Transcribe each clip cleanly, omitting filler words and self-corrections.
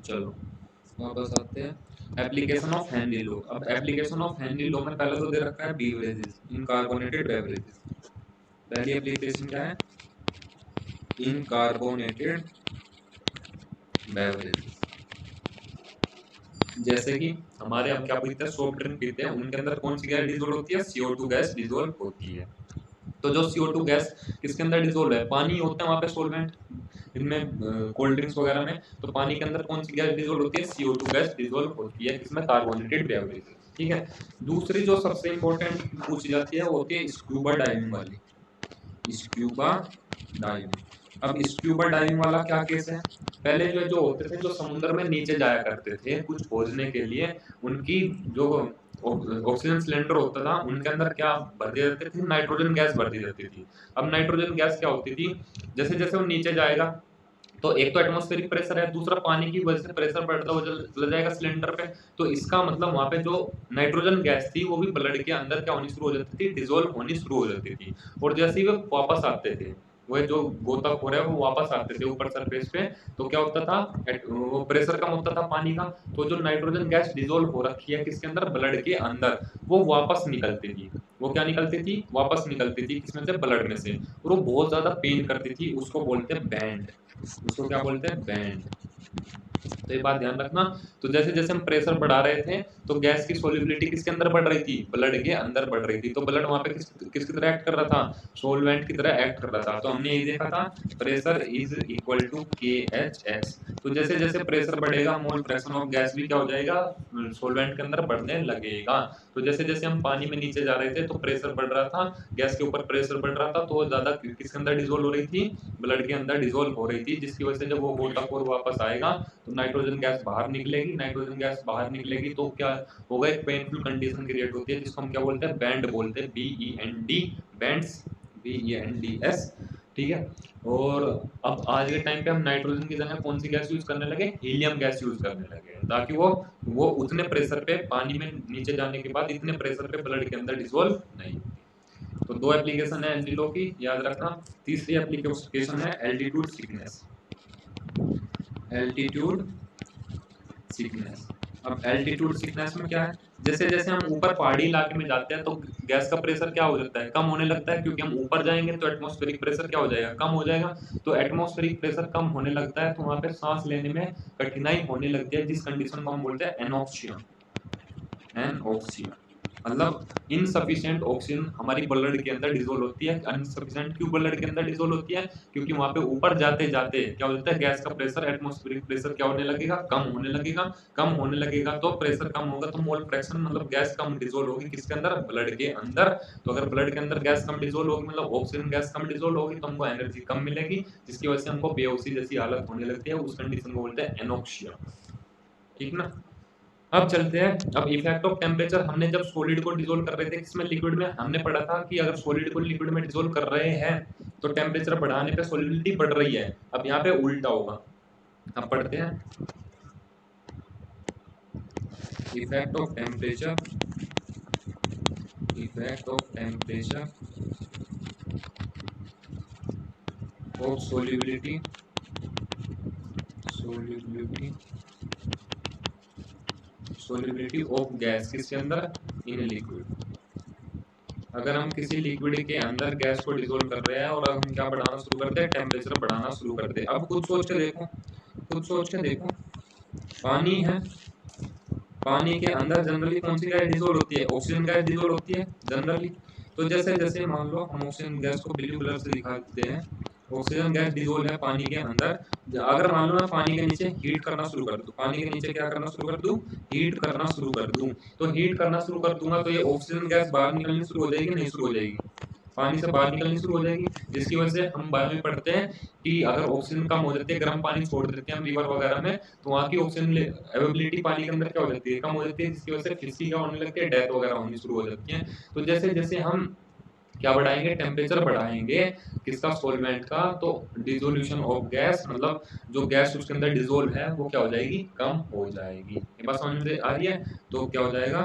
चलो वापस आते हैं। Application of Henry law. अब एप्लीकेशन ऑफ हेनरी लॉ में पहले तो दे रखा है बीवरेजेस इन कार्बोनेटेड बेवरेजेस। पहली एप्लीकेशन क्या है? इन कार्बोनेटेड बेवरेजेस। जैसे कि हमारे हम क्या पीते हैं, सॉफ्ट ड्रिंक पीते हैं, उनके अंदर कौन सी गैस डिजोल्व होती है? CO2 गैस डिजोल्व होती है। तो जो CO2 गैस किसके अंदर डिजोल्व है? पानी होता है वहां पे सॉल्वेंट, इनमें कोल्ड ड्रिंक्स वगैरह में, तो पानी के अंदर कौन सी गैस डिजोल्व होती है? CO2 गैस डिजोल्व होती है, किसमें? Carbonated beverages. ठीक है। दूसरी जो सबसे इंपॉर्टेंट पूछी जाती है वो होती है स्क्यूबा डाइविंग वाली। Scuba diving. अब स्क्यूबा डाइविंग वाला क्या केस है? पहले जो जो होते थे, जो समुद्र में नीचे जाया करते थे कुछ खोजने के लिए, उनकी जो ऑक्सीजन सिलेंडर होता था उनके अंदर क्या भर दिए जाते थे? नाइट्रोजन गैस भर दी जाती थी। अब नाइट्रोजन गैस क्या होती थी, जैसे जैसे वो नीचे जाएगा तो एक तो एटमॉस्फेरिक प्रेशर है, दूसरा पानी की वजह से प्रेशर बढ़ता हुआ चला जाएगा सिलेंडर पे। तो इसका मतलब वहां पे जो नाइट्रोजन गैस थी वो भी ब्लड के अंदर क्या होनी शुरू हो जाती थी? डिजोल्व होनी शुरू हो जाती थी। और जैसे ही वो वापस आते थे, वो जो गोताखोर है वो वापस आते थे ऊपर सरफेस पे, तो क्या होता था? वो प्रेशर कम होता था पानी का, तो जो नाइट्रोजन गैस डिजोल्व हो रखी है किसके अंदर? ब्लड के अंदर, वो वापस निकलती थी। वो क्या निकलती थी? वापस निकलती थी, किसमें से? ब्लड में से। और वो बहुत ज्यादा पेन करती थी, उसको बोलते हैं बैंड। उसको क्या बोलते हैं? बैंड। तो ये बात ध्यान रखना। तो जैसे जैसे हम प्रेशर बढ़ा रहे थे तो गैस की सोल्युबिलिटी किसके अंदर बढ़ रही थी? ब्लड के अंदर बढ़ रही थी। तो ब्लड वहां पे किसकी तरह एक्ट कर रहा था? सोलवेंट की तरह एक्ट कर रहा था। तो हमने यही देखा था, pressure is equal to KHX। तो जैसे जैसे प्रेशर बढ़ेगा मोल फ्रैक्शन ऑफ गैस भी क्या हो जाएगा? सोलवेंट के अंदर बढ़ने लगेगा। तो जैसे जैसे हम पानी में नीचे जा रहे थे तो प्रेशर बढ़ रहा था, गैस के ऊपर प्रेशर बढ़ रहा था, तो वो ज्यादा किसके अंदर डिजोल्व हो रही थी? ब्लड के अंदर डिजोल्व हो रही थी, जिसकी वजह से जब वो गोताखोर वापस आएगा तो नाइट्रोजन गैस बाहर निकलेगी। नाइट्रोजन गैस बाहर निकलेगी तो क्या होगा? एक पेनफुल कंडीशन क्रिएट होती है जिसको हम क्या बोलते हैं? बैंड बोलते हैं। BEND, bands, BENDS। ठीक है। और अब आज के टाइम पे हम नाइट्रोजन की जगह कौन सी गैस यूज करने लगे? हीलियम गैस यूज करने लगे, ताकि वो उतने प्रेशर पे पानी में नीचे जाने के बाद इतने प्रेशर पे ब्लड के अंदर डिसॉल्व नहीं होती। तो दो एप्लीकेशन है एल्डिलो की, याद रखना। तीसरी एप्लीकेशन है एल्टीट्यूड सिकनेस। Altitude sickness. अब एल्टीट्यूड सिकनेस में क्या है? जैसे जैसे हम ऊपर पहाड़ी इलाके में जाते हैं तो गैस का प्रेशर क्या हो जाता है? कम होने लगता है, क्योंकि हम ऊपर जाएंगे तो एटमॉस्फेरिक प्रेशर क्या हो जाएगा? कम हो जाएगा। तो एटमॉस्फेरिक प्रेशर कम होने लगता है तो वहां पे सांस लेने में कठिनाई होने लगती है, जिस कंडीशन को हम बोलते हैं एनॉक्सिया। एनॉक्सिया मतलब इनसफिशिएंट ऑक्सीजन हमारी ब्लड के अंदर डिसॉल्व होती है। अनसफिशिएंट क्यों ब्लड के अंदर डिसॉल्व होती है? क्योंकि वहां पे ऊपर जाते जाते क्या हो जाता है? गैस का प्रेशर, एटमॉस्फेरिक प्रेशर क्या होने लगेगा? कम होने लगेगा। कम होने लगेगा तो प्रेशर कम होगा तो मोल फ्रैक्शन मतलब गैस कम डिसॉल्व होगी, किसके अंदर? ब्लड के अंदर। तो अगर ब्लड के अंदर गैस कम डिसॉल्व होगी मतलब ऑक्सीजन गैस कम डिसॉल्व होगी तो हमको एनर्जी कम मिलेगी, जिसकी वजह से हमको बेहोशी जैसी हालत होने लगती है। उस कंडीशन को बोलते हैं एनोक्सिया। ठीक ना। अब चलते हैं, अब इफेक्ट ऑफ टेम्परेचर। हमने जब सॉलिड को डिसॉल्व कर रहे थे किसमें? लिक्विड में। हमने पढ़ा था कि अगर सॉलिड को लिक्विड में डिसॉल्व कर रहे हैं तो टेम्परेचर बढ़ाने पे सॉलिडिटी बढ़ रही है। अब यहाँ पे उल्टा होगा। अब पढ़ते हैं effect of temperature. Effect of temperature of solubility. Solubility solubility of gas किसके अंदर? In liquid. अगर हम किसी लिक्विड के अंदर गैस को डिसॉल्व कर रहे हैं और हम क्या बढ़ाना शुरू करते हैं? टेम्परेचर बढ़ाना शुरू करते हैं। अब खुद सोच के देखो, खुद सोच के देखो, पानी है, पानी के अंदर जनरली कौन सी गैस डिसॉल्व होती है? ऑक्सीजन गैस डिसॉल्व होती है जनरली। तो जैसे जैसे मान लो हम ऑक्सीजन गैस को ब्लू कलर से दिखाते हैं, ऑक्सीजन गैस डिसॉल्व है पानी के अंदर। अगर मान लो मैं पानी के नीचे हीट करना शुरू कर दूं, पानी के नीचे क्या करना शुरू कर दूं? हीट करना शुरू कर दूं। तो हीट करना शुरू कर दूंगा तो ये ऑक्सीजन गैस बाहर निकलनी शुरू हो जाएगी, नहीं शुरू हो जाएगी? पानी से बाहर निकलनी शुरू हो जाएगी, जिसकी वजह से हम बायो में पढ़ते हैं कि अगर ऑक्सीजन कम हो जाती है, गर्म पानी छोड़ देते हैं हम रिवर वगैरह में, तो वहाँ की ऑक्सीजन अवेबिलिटी पानी के अंदर क्या हो जाती है? कम हो जाती है, जिसकी वजह से फिशी क्या होने लगती है? डेथ वगैरह होनी शुरू हो जाती है। तो जैसे जैसे हम क्या बढ़ाएंगे? टेम्परेचर बढ़ाएंगे किसका? सॉल्वेंट का। तो डिसोल्यूशन ऑफ गैस मतलब जो गैस उसके अंदर डिसोल्व है वो क्या हो जाएगी? कम हो जाएगी। ये बात समझ में आ रही है? तो क्या हो जाएगा?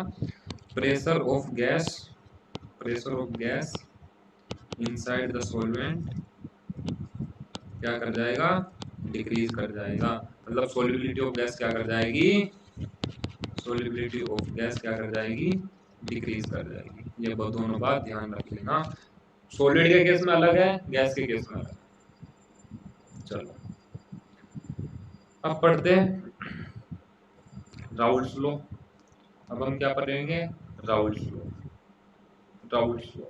Pressure of gas, pressure of gas inside the solvent क्या कर जाएगा? डिक्रीज कर जाएगा। मतलब सोल्युबिलिटी ऑफ गैस क्या कर जाएगी, सोल्युबिलिटी ऑफ गैस क्या कर जाएगी, डिक्रीज कर जाएगी। ये दोनों बात ध्यान रख लेना, सॉलिड के केस में अलग है, गैस के केस में अलग है। चलो अब पढ़ते हैं राउल्ट्स लॉ। अब हम क्या पढ़ेंगे, Raoult's law, Raoult's law,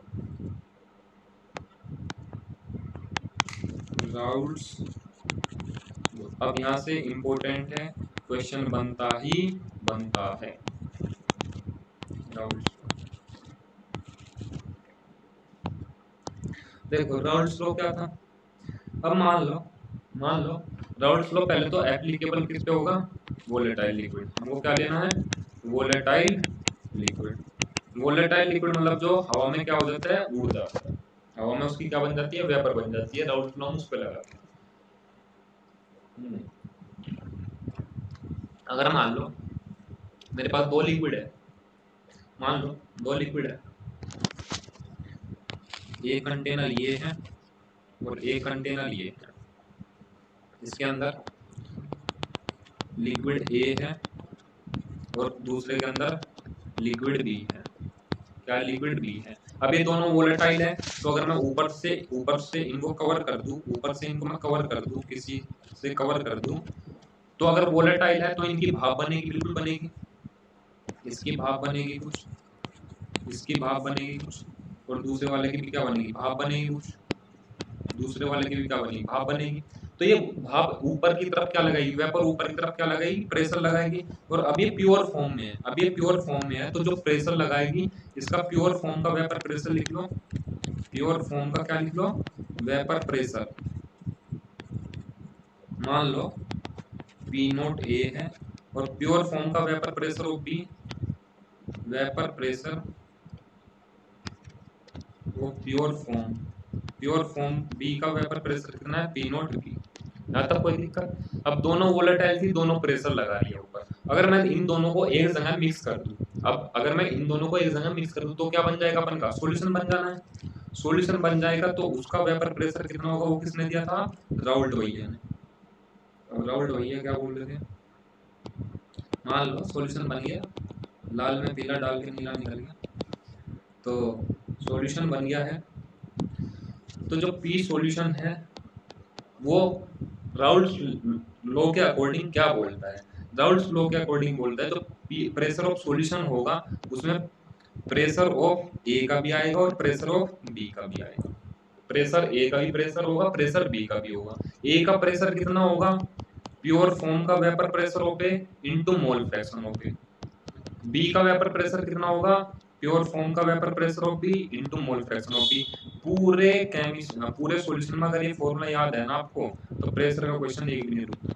Raoult's. अब यहाँ से इंपॉर्टेंट है, क्वेश्चन बनता ही बनता है, राउल्ट्स लॉ। देखो राउल्ट्स लॉ क्या था, अब मान लो राउल्ट्स लॉ पहले तो एप्लीकेबल किस पे होगा, वोलेटाइल लिक्विड। हमको क्या लेना है, वोलेटाइल लिक्विड। वोलेटाइल लिक्विड मतलब जो हवा में क्या हो जाता है, उड़ जाता है, हवा में उसकी क्या बन जाती है, वेपर बन जाती है। राउल्ट्स लॉ उस पे लगाते हैं। अगर मान लो मेरे पास दो लिक्विड है, मान लो दो लिक्विड है, एक कंटेनर ये है और एक कंटेनर ये है, इसके अंदर लिक्विड ए है और दूसरे के अंदर लिक्विड बी है, क्या लिक्विड बी है। अब ये दोनों वोलेटाइल है, तो अगर मैं ऊपर से इनको कवर कर दूं, ऊपर से इनको मैं कवर कर दूं, किसी से कवर कर दूं, तो अगर वोलेटाइल है तो इनकी भाप बनेगी, बिल्कुल बनेगी, इसकी भाप बनेगी कुछ, इसकी भाप बनेगी कुछ, और दूसरे वाले की भी क्या बनेगी, भाप बनेगी कुछ, दूसरे वाले की भी क्या बनेगी, भाप बनेगी। तो ये भाप ऊपर की तरफ क्या लगाएगी, वेपर ऊपर की तरफ क्या लगाएगी, प्रेशर लगाएगी। और अब ये प्योर फॉर्म में है, अब ये प्योर फॉर्म में है, तो जो प्रेशर लगाएगी, इसका प्योर फॉर्म का वेपर प्रेशर लिख लो, प्योर फॉर्म का क्या लिख लो, वेपर प्रेशर। मान लो पी नोट ए है और प्योर फॉर्म का vapour pressure of B, vapour pressure वो प्योर फॉर्म बी का वेपर प्रेशर कितना है, पी नोट बी। यहाँ तक कोई दिक्कत। अब दोनों वोलेटाइल थी, दोनों प्रेशर लगा रही है ऊपर। अगर मैं इन दोनों को एक जगह मिक्स कर दूं, अब अगर मैं इन दोनों को एक जगह मिक्स कर दूं तो क्या बन जाएगा, अपन का सॉल्यूशन बन जाना है। सॉल्यूशन बन जाएगा तो उसका वेपर प्रेशर कितना होगा, वो किसने दिया था, राउल्ट भैया ने। अब राउल्ट भैया क्या बोल रहे थे, मान लो सॉल्यूशन बन गया, लाल में पीला डाल के नीला निकल गया, तो सॉल्यूशन बन गया है। तो जो पी सॉल्यूशन है वो राउल्ट्स लॉ के अकॉर्डिंग क्या बोलता है, राउल्ट्स लॉ के अकॉर्डिंग बोलता है, तो प्रेशर ऑफ सॉल्यूशन होगा उसमें प्रेशर ऑफ ए का भी आएगा और प्रेशर ऑफ बी का भी आएगा। प्रेशर ए का भी प्रेशर होगा, प्रेशर बी का भी होगा। ए का प्रेशर कितना होगा, प्योर फॉर्म का vapour pressure of A into mole fraction of A. B का वेपर प्रेशर कितना होगा, प्योर फॉर्म का vapour pressure of B into mole fraction of B. पूरे सॉल्यूशन में अगर ये फॉर्मूला याद है ना आपको, तो प्रेशर का क्वेश्चन एक भी नहीं रुकता।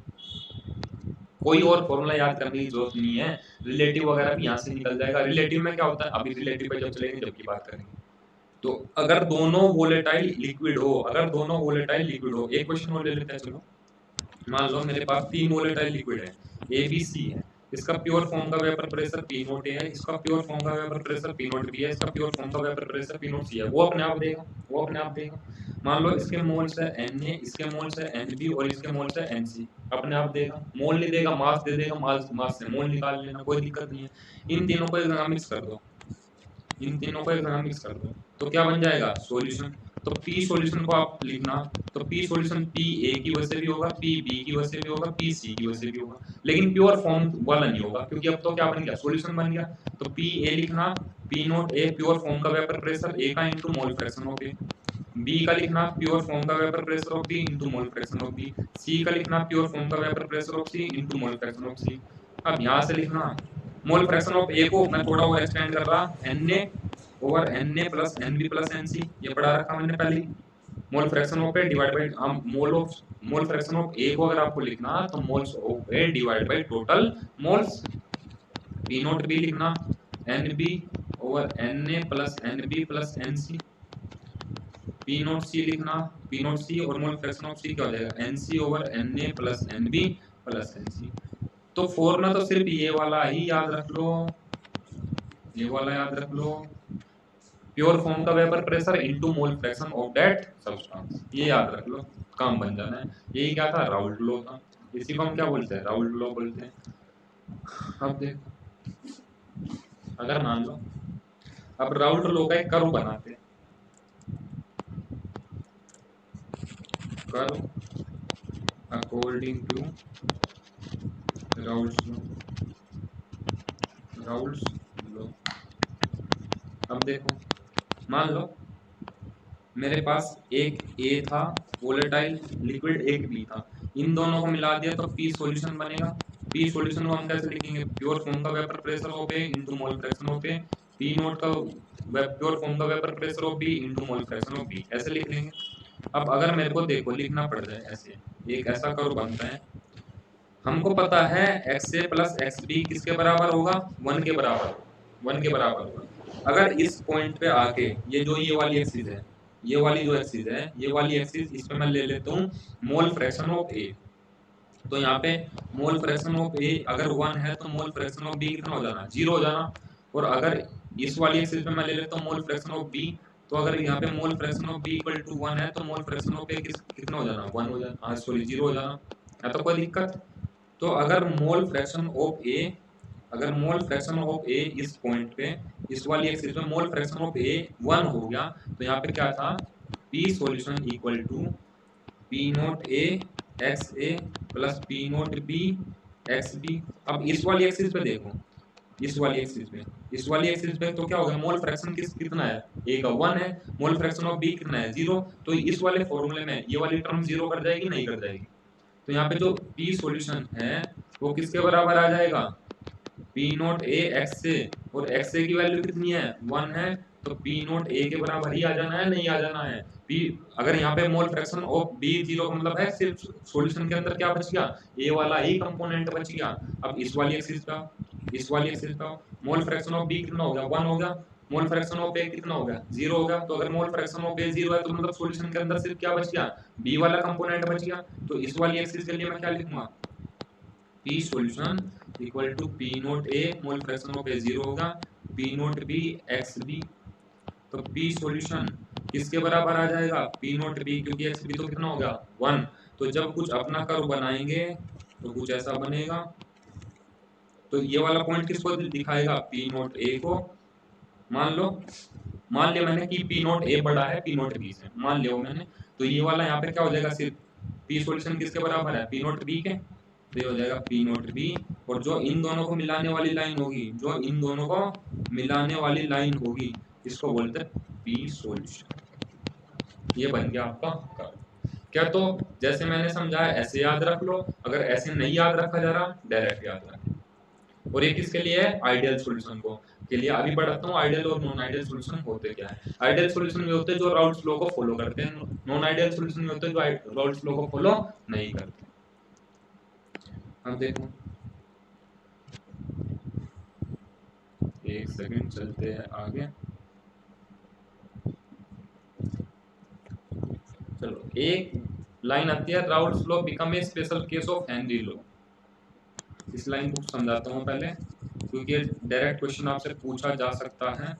कोई और फॉर्मूला याद करने की जरूरत नहीं है, रिलेटिव वगैरह भी यहाँ से निकल जाएगा। रिलेटिव में क्या होता है, अभी रिलेटिव पे जब चलेंगे जब की बात करेंगे। तो अगर दोनों वोलेटाइल लिक्विड हो, अगर दोनों वोलेटाइल लिक्विड हो, एक क्वेश्चन और ले लेते हैं। चलो मान लो मेरे पास तीन वोलेटाइल लिक्विड है, ए बी सी है, इसका प्योर फॉर्म का vapour pressure P note A है, इसका प्योर फॉर्म का vapour pressure P note B है, इसका प्योर फॉर्म का vapour pressure P note C है। वो अपने आप देगा, वो अपने आप देगा। मान लो इसके मोल्स है एन ए, इसके मोल्स है एन बी और इसके मोल्स है एन सी, अपने आप देगा। मोल नहीं देगा, मास दे देगा, मास से मोल निकाल लेना, कोई दिक्कत नहीं है। इन तीनों को एक जगह मिक्स कर दो, इन तीनों को एक जगह मिक्स कर दो, तो क्या बन जाएगा, सॉल्यूशन। तो पी सॉल्यूशन को आप लिखना, तो पी सॉल्यूशन पी ए की वजह से भी होगा, पी बी की वजह से भी होगा, पी सी की वजह से भी होगा, लेकिन प्योर फॉर्म वाला नहीं होगा, क्योंकि अब तो क्या बन गया, सॉल्यूशन बन गया। तो पी ए लिखना, P note A pure form का वेपर प्रेशर ए का into mole fraction of A. B का लिखना प्योर फॉर्म का vapour pressure of B into mole fraction of B. C का लिखना प्योर फॉर्म का vapour pressure of C into mole fraction of C. अब यहाँ से लिखना मोल फ्रैक्शन ऑफ ए को मैं थोड़ा और एक्सटेंड कर रहा, N A over N A plus N B plus N C, ये पढ़ा रखा मैंने पहले। Mole fraction of A divide by, हम मोल फ्रैक्शन ऑफ ए को अगर आपको लिखना तो moles of A divide by total moles. P note B लिखना N B over N A plus N B plus N C. P note C लिखना, P note सी और मोल fraction of सी क्या हो जाएगा, N C over N A plus N B plus N C. तो formula तो सिर्फ ये वाला ही याद रख लो, ये वाला याद रख लो। प्योर फॉर्म का vapour pressure into mole fraction of that substance, ये याद रख लो, काम बन जाना है। यही क्या था, राउल्ट लॉ था, इसी को हम क्या बोलते हैं, राउल्ट लॉ बोलते हैं। अब देखो, अगर मान लो अब राउल्ट लॉ का एक कर्व बनाते हैं, curve according to Raoult law, Raoult law. अब देखो, मान लो मेरे पास एक ए था वोलेटाइल लिक्विड, एक बी था, इन दोनों को मिला दिया तो पी सॉल्यूशन बनेगा। पी सॉल्यूशन को हम कैसे लिखेंगे, प्योर फॉर्म का vapour pressure of A into mole fraction of A, P naught का प्योर फॉर्म का vapour pressure of B into mole fraction of B, ऐसे लिख लेंगे। अब अगर मेरे को देखो लिखना पड़ जाए ऐसे, एक ऐसा कर्व बनता है, हमको पता है x A plus x B किसके बराबर होगा, 1 के बराबर, 1 के बराबर होगा। अगर इस पॉइंट पे आके ये जो ये वाली एक्सिस है, ये वाली जो एक्सिस है, ये वाली एक्सिस, इस पे मैं ले लेता हूँ मोल फ्रैक्शन ऑफ ए, तो यहाँ पे मोल फ्रैक्शन ऑफ ए अगर 1 है तो मोल फ्रैक्शन ऑफ बी कितना हो जाना, 0 हो जाना। और अगर इस वाली एक्सिस पे मैं ले लेता हूँ मोल फ्रैक्शन ऑफ बी, तो अगर यहाँ पे mole fraction of B equal to 1 है तो मोल फ्रैक्शन ऑफ ए कितना हो जाना, 1 हो जाना, सॉरी 0 हो जाना है, तो कोई दिक्कत। तो अगर मोल फ्रैक्शन ऑफ ए, अगर मोल फ्रैक्शन ऑफ ए इस पॉइंट पे, इस वाली एक्सिस पे मोल फ्रैक्शन ऑफ ए 1 हो गया, तो यहाँ पे क्या था, P solution equal to P note A X A plus P note B X B. अब इस वाली एक्सिस पे देखो, इस वाली एक्सिस पे, इस वाली एक्सिस पे तो क्या हो गया, मोल फ्रैक्शन कितना है, ए का 1 है, मोल फ्रैक्शन ऑफ बी कितना है, 0। तो इस वाले फॉर्मूले में ये वाली टर्म 0 कर जाएगी, नहीं कर जाएगी। तो यहाँ पे जो पी सॉल्यूशन है वो किसके बराबर आ जाएगा, पी नोट ए एक्स ए, और एक्स ए की वैल्यू कितनी है, 1 है, तो पी नोट ए के बराबर ही आ जाना है, नहीं आ जाना है। पी अगर यहाँ पे मोल फ्रैक्शन ऑफ बी 0 का मतलब है सिर्फ सॉल्यूशन के अंदर क्या बच गया, ए वाला ही कंपोनेंट बच गया। अब इस वाली एक्सिस का, इस वाली एक्सिस का मोल फ्रैक्शन ऑफ बी कितना हो गया, 1 हो गया, मोल फ्रैक्शन ऑफ ए कितना हो गया, 0 हो गया। तो अगर मोल फ्रैक्शन ऑफ ए 0 है तो मतलब सॉल्यूशन के अंदर सिर्फ क्या बच गया, बी वाला कंपोनेंट बच गया। तो इस वाली एक्सिस के लिए मैं क्या लिखूंगा, P solution equal to P note A, mole fraction of A 0 होगा, P note B X B. तो पी सॉल्यूशन किसके बराबर आ जाएगा, पी नोट बी, क्योंकि एक्स बी तो कितना हो गया, 1। तो जब कुछ अपना कर्व बनाएंगे तो कुछ ऐसा बनेगा। तो ये वाला पॉइंट किसको दिखाएगा, पी नोट ए को। मान लो, मान लिया मैंने कि पी नोट ए बड़ा है पी नोट बी से, मान लिया मैंने, तो ये वाला यहाँ पे क्या हो जाएगा, सिर्फ पी सॉल्यूशन किसके बराबर है, पी नोट बी के, तो ये हो जाएगा पी नोट बी। और जो इन दोनों को मिलाने वाली लाइन होगी, जो इन दोनों को मिलाने वाली लाइन होगी, इसको बोलते हैं पी सॉल्यूशन। ये बन गया आपका कर्व। क्या, तो जैसे मैंने समझाया ऐसे याद रख लो, अगर ऐसे नहीं याद रखा जा रहा डायरेक्ट याद रख। और ये किसके लिए है, आइडियल सॉल्यूशन को के लिए। अभी बढ़ाता हूँ आइडियल और नॉन आइडियल सॉल्यूशन होते क्या है। आइडियल सॉल्यूशन में होते हैं जो राउल्ट्स लॉ को फॉलो करते हैं, नॉन आइडियल सॉल्यूशन में होते हैं जो राउल्ट्स लॉ को फॉलो नहीं करते। अब देखो, एक सेकंड चलते हैं आगे। चलो, एक लाइन आती है, Raoult's law become a special case of Henry law. इस लाइन को समझाता हूँ पहले, क्योंकि डायरेक्ट क्वेश्चन आपसे पूछा जा सकता है।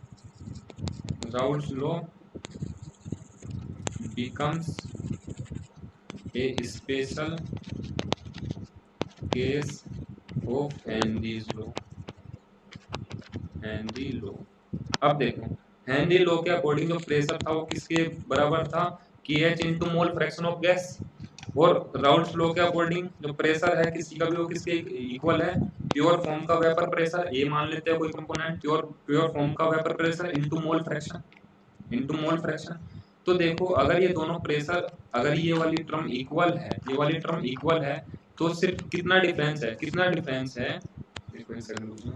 Raoult's law becomes a special case of Henry's law, Henry law. अब देखो, हेनरी लॉ के अकॉर्डिंग जो प्रेशर था वो किसके बराबर था, KH into mole fraction of gas. और राउल्ट्स लॉ के अकॉर्डिंग जो प्रेशर है किसी का भी वो किसके इक्वल है, प्योर फॉर्म का वेपर प्रेशर, ये मान लेते हैं कोई कंपोनेंट, प्योर फॉर्म का vapour pressure into mole fraction, into mole fraction. तो देखो, अगर ये दोनों प्रेशर, अगर ये वाली टर्म इक्वल है, ये वाली टर्म इक्वल है, तो सिर्फ कितना डिफरेंस है, कितना डिफरेंस है, देखो एक second,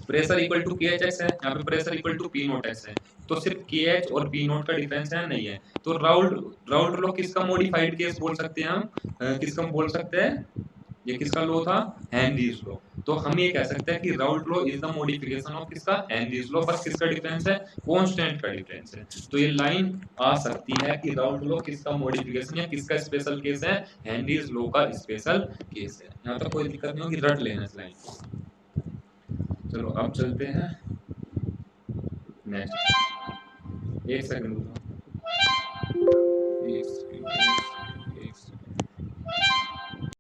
pressure equal to K H X है, यहाँ पे pressure equal to P naught X है, तो सिर्फ के एच और पी नोट का डिफरेंस है, नहीं है। तो राउल्ट लॉ किसका मॉडिफाइड केस बोल सकते हैं हम, किसका बोल सकते हैं, ये किसका लॉ था, हेनरीज लॉ। तो हम ये कह सकते हैं कि Raoult law is the modification of किसका, हेनरीज लॉ, बस किसका डिफरेंस है, कांस्टेंट का डिफरेंस है। तो ये लाइन आ सकती है कि राउल्ट लॉ किसका मॉडिफिकेशन या किसका स्पेशल केस है, हेनरीज लॉ का स्पेशल केस है। यहाँ तक कोई दिक्कत नहीं होगी, रट लेना इस लाइन को। चलो अब चलते हैं नेक्स्ट, एक सेकंड, एक सेकंड।